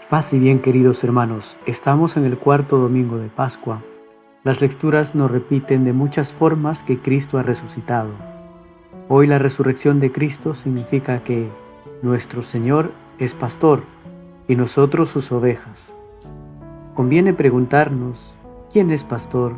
Paz y bien, queridos hermanos, estamos en el cuarto domingo de Pascua. Las lecturas nos repiten de muchas formas que Cristo ha resucitado. Hoy la resurrección de Cristo significa que nuestro Señor es pastor y nosotros sus ovejas. Conviene preguntarnos, ¿quién es pastor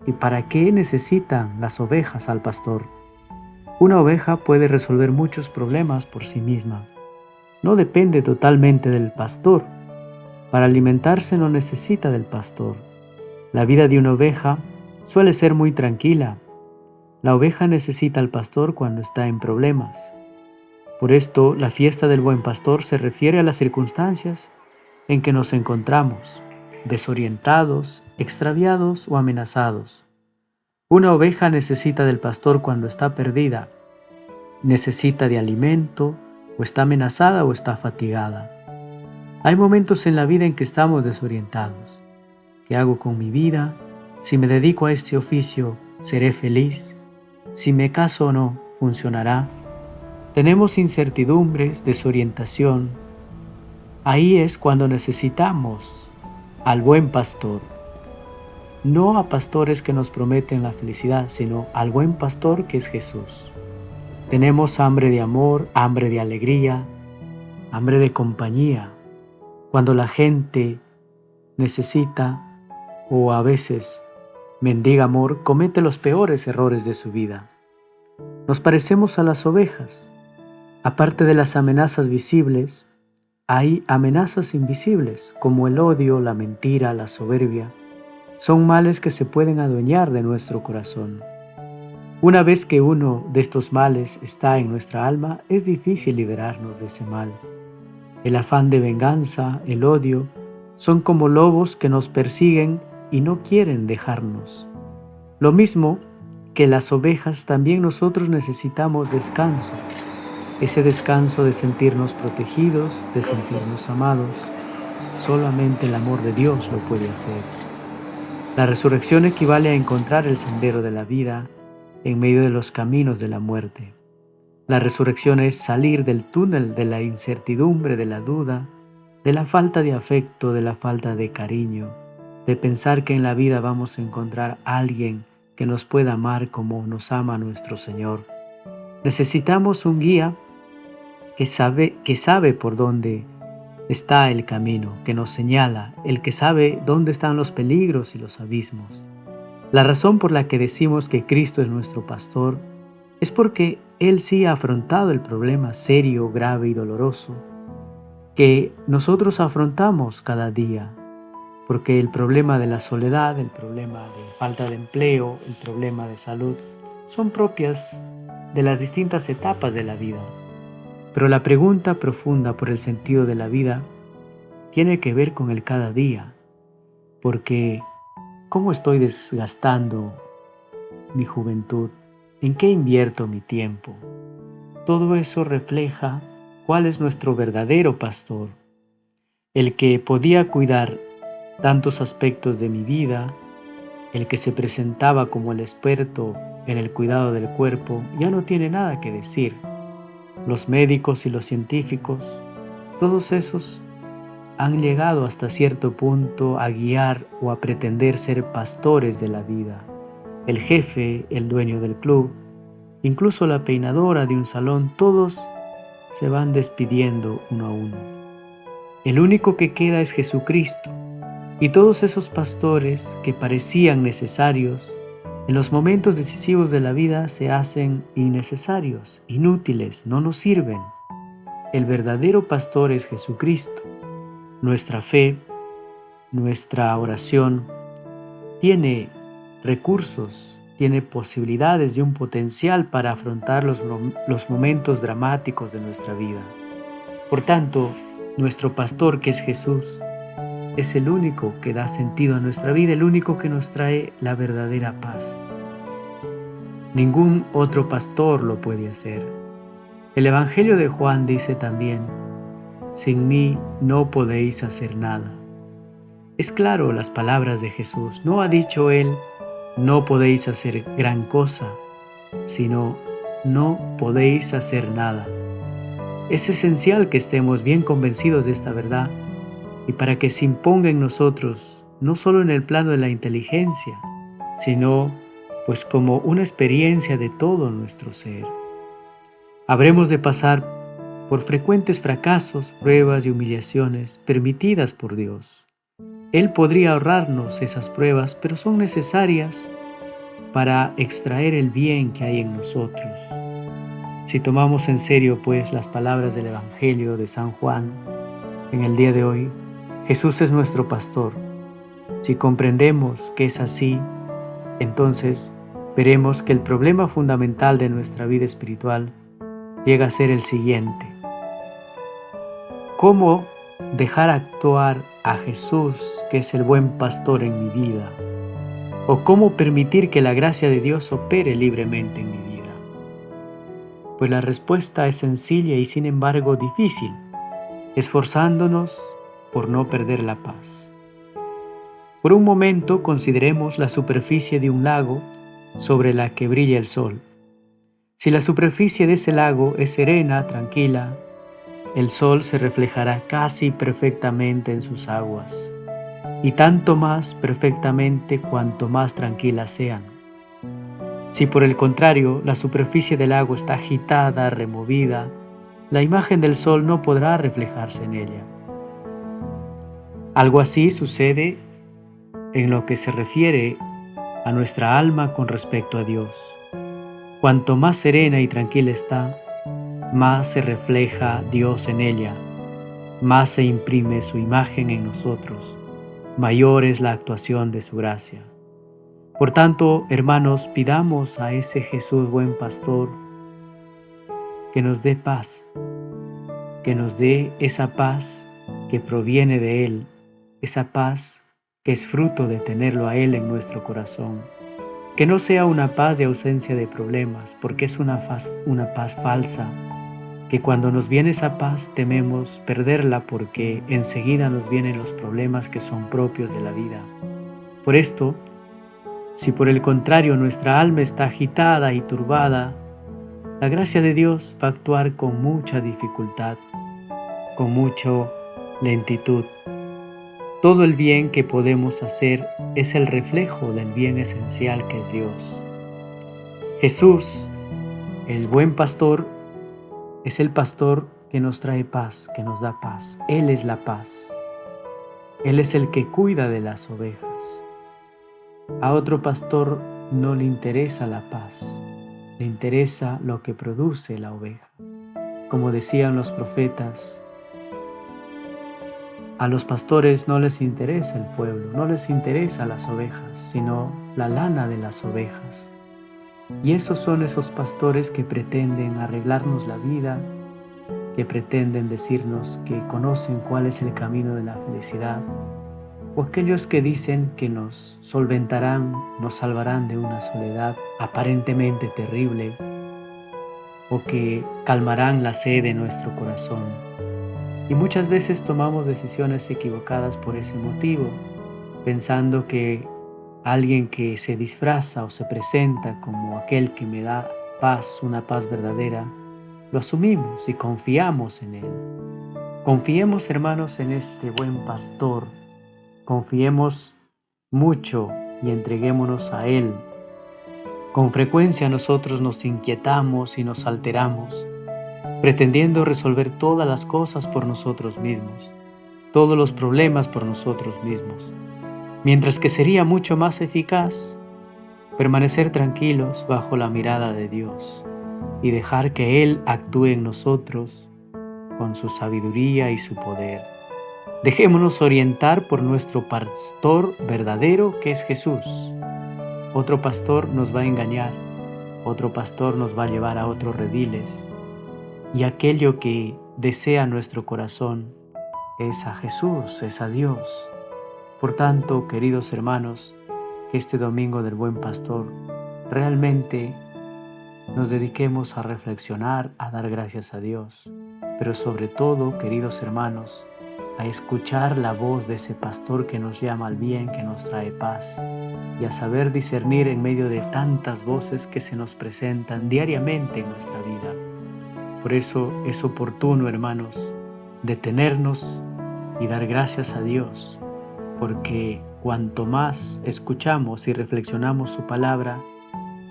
y para qué necesitan las ovejas al pastor? Una oveja puede resolver muchos problemas por sí misma. No depende totalmente del pastor. Para alimentarse no necesita del pastor. La vida de una oveja suele ser muy tranquila. La oveja necesita al pastor cuando está en problemas. Por esto, la fiesta del buen pastor se refiere a las circunstancias en que nos encontramos, desorientados, extraviados o amenazados. Una oveja necesita del pastor cuando está perdida, necesita de alimento, o está amenazada o está fatigada. Hay momentos en la vida en que estamos desorientados. ¿Qué hago con mi vida? Si me dedico a este oficio, ¿seré feliz? Si me caso o no, ¿funcionará? Tenemos incertidumbres, desorientación. Ahí es cuando necesitamos al buen pastor. No a pastores que nos prometen la felicidad, sino al buen pastor que es Jesús. Tenemos hambre de amor, hambre de alegría, hambre de compañía. Cuando la gente necesita o a veces mendiga amor, comete los peores errores de su vida. Nos parecemos a las ovejas. Aparte de las amenazas visibles, hay amenazas invisibles, como el odio, la mentira, la soberbia. Son males que se pueden adueñar de nuestro corazón. Una vez que uno de estos males está en nuestra alma, es difícil liberarnos de ese mal. El afán de venganza, el odio, son como lobos que nos persiguen y no quieren dejarnos. Lo mismo que las ovejas, también nosotros necesitamos descanso. Ese descanso de sentirnos protegidos, de sentirnos amados. Solamente el amor de Dios lo puede hacer. La resurrección equivale a encontrar el sendero de la vida en medio de los caminos de la muerte. La resurrección es salir del túnel de la incertidumbre, de la duda, de la falta de afecto, de la falta de cariño, de pensar que en la vida vamos a encontrar a alguien que nos pueda amar como nos ama nuestro Señor. Necesitamos un guía que sabe por dónde está el camino, que nos señala, el que sabe dónde están los peligros y los abismos. La razón por la que decimos que Cristo es nuestro pastor es porque Él sí ha afrontado el problema serio, grave y doloroso que nosotros afrontamos cada día, porque el problema de la soledad, el problema de falta de empleo, el problema de salud, son propias de las distintas etapas de la vida. Pero la pregunta profunda por el sentido de la vida tiene que ver con el cada día, porque ¿cómo estoy desgastando mi juventud? ¿En qué invierto mi tiempo? Todo eso refleja cuál es nuestro verdadero pastor, el que podía cuidar tantos aspectos de mi vida, el que se presentaba como el experto en el cuidado del cuerpo, ya no tiene nada que decir. Los médicos y los científicos, todos esos han llegado hasta cierto punto a guiar o a pretender ser pastores de la vida. El jefe, el dueño del club, incluso la peinadora de un salón, todos se van despidiendo uno a uno. El único que queda es Jesucristo, y todos esos pastores que parecían necesarios, en los momentos decisivos de la vida se hacen innecesarios, inútiles, no nos sirven. El verdadero pastor es Jesucristo. Nuestra fe, nuestra oración, tiene recursos, tiene posibilidades y un potencial para afrontar los momentos dramáticos de nuestra vida. Por tanto, nuestro pastor, que es Jesús, es el único que da sentido a nuestra vida, el único que nos trae la verdadera paz. Ningún otro pastor lo puede hacer. El Evangelio de Juan dice también: sin mí no podéis hacer nada. Es claro las palabras de Jesús. No ha dicho Él, no podéis hacer gran cosa, sino no podéis hacer nada. Es esencial que estemos bien convencidos de esta verdad, y para que se imponga en nosotros, no solo en el plano de la inteligencia, sino pues como una experiencia de todo nuestro ser. Habremos de pasar por frecuentes fracasos, pruebas y humillaciones permitidas por Dios. Él podría ahorrarnos esas pruebas, pero son necesarias para extraer el bien que hay en nosotros. Si tomamos en serio pues las palabras del Evangelio de San Juan en el día de hoy, Jesús es nuestro pastor. Si comprendemos que es así, entonces veremos que el problema fundamental de nuestra vida espiritual llega a ser el siguiente: ¿cómo dejar actuar a Jesús, que es el buen pastor, en mi vida? ¿O cómo permitir que la gracia de Dios opere libremente en mi vida? Pues la respuesta es sencilla y sin embargo difícil, esforzándonos por no perder la paz. Por un momento consideremos la superficie de un lago sobre la que brilla el sol. Si la superficie de ese lago es serena, tranquila, el sol se reflejará casi perfectamente en sus aguas, y tanto más perfectamente cuanto más tranquilas sean. Si por el contrario la superficie del lago está agitada, removida, la imagen del sol no podrá reflejarse en ella. Algo así sucede en lo que se refiere a nuestra alma con respecto a Dios. Cuanto más serena y tranquila está, más se refleja Dios en ella, más se imprime su imagen en nosotros, mayor es la actuación de su gracia. Por tanto, hermanos, pidamos a ese Jesús buen pastor que nos dé paz, que nos dé esa paz que proviene de Él, esa paz que es fruto de tenerlo a Él en nuestro corazón. Que no sea una paz de ausencia de problemas, porque es una paz falsa, que cuando nos viene esa paz tememos perderla porque enseguida nos vienen los problemas que son propios de la vida. Por esto, si por el contrario nuestra alma está agitada y turbada, la gracia de Dios va a actuar con mucha dificultad, con mucha lentitud. Todo el bien que podemos hacer es el reflejo del bien esencial que es Dios. Jesús, el buen pastor, es el pastor que nos trae paz, que nos da paz. Él es la paz. Él es el que cuida de las ovejas. A otro pastor no le interesa la paz, le interesa lo que produce la oveja. Como decían los profetas, a los pastores no les interesa el pueblo, no les interesa las ovejas, sino la lana de las ovejas. Y esos son esos pastores que pretenden arreglarnos la vida, que pretenden decirnos que conocen cuál es el camino de la felicidad, o aquellos que dicen que nos solventarán, nos salvarán de una soledad aparentemente terrible, o que calmarán la sed de nuestro corazón. Y muchas veces tomamos decisiones equivocadas por ese motivo, pensando que alguien que se disfraza o se presenta como aquel que me da paz, una paz verdadera, lo asumimos y confiamos en él. Confiemos, hermanos, en este buen pastor. Confiemos mucho y entreguémonos a Él. Con frecuencia nosotros nos inquietamos y nos alteramos, pretendiendo resolver todas las cosas por nosotros mismos, todos los problemas por nosotros mismos, mientras que sería mucho más eficaz permanecer tranquilos bajo la mirada de Dios y dejar que Él actúe en nosotros con su sabiduría y su poder. Dejémonos orientar por nuestro pastor verdadero, que es Jesús. Otro pastor nos va a engañar, otro pastor nos va a llevar a otros rediles, y aquello que desea nuestro corazón es a Jesús, es a Dios. Por tanto, queridos hermanos, que este domingo del Buen Pastor realmente nos dediquemos a reflexionar, a dar gracias a Dios, pero sobre todo, queridos hermanos, a escuchar la voz de ese pastor que nos llama al bien, que nos trae paz, y a saber discernir en medio de tantas voces que se nos presentan diariamente en nuestra vida. Por eso es oportuno, hermanos, detenernos y dar gracias a Dios, porque cuanto más escuchamos y reflexionamos su palabra,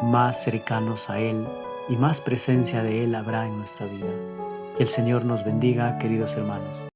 más cercanos a Él y más presencia de Él habrá en nuestra vida. Que el Señor nos bendiga, queridos hermanos.